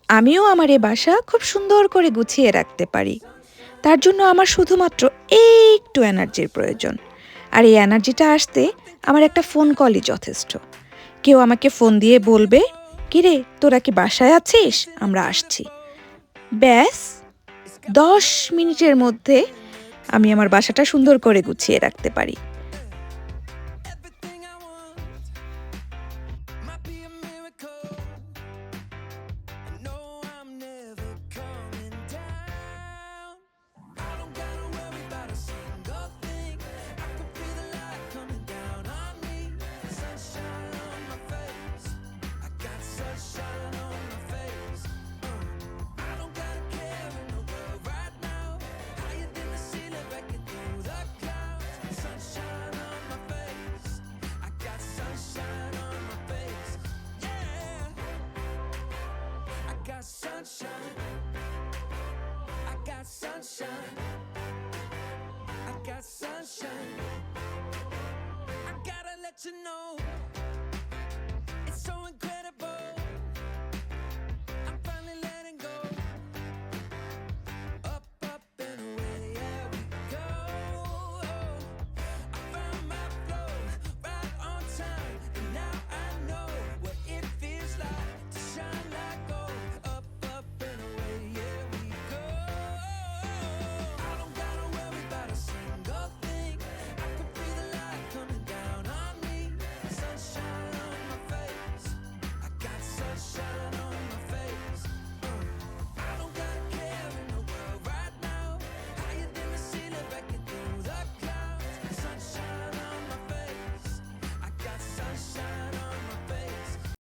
আমিও আমার এ বাসা খুব সুন্দর করে গুছিয়ে রাখতে পারি। তার জন্য আমার শুধুমাত্র একটু এনার্জির প্রয়োজন। আর এই এনার্জিটা আসতে আমার একটা ফোন কলই যথেষ্ট। কেউ আমাকে ফোন দিয়ে বলবে, কিরে তোরা কি বাসায় আছিস, আমরা আসছি। ব্যাস 10 মিনিটের মধ্যে আমি আমার বাসাটা সুন্দর করে গুছিয়ে রাখতে পারি। Sunshine, I got sunshine, I got sunshine. I gotta let you know.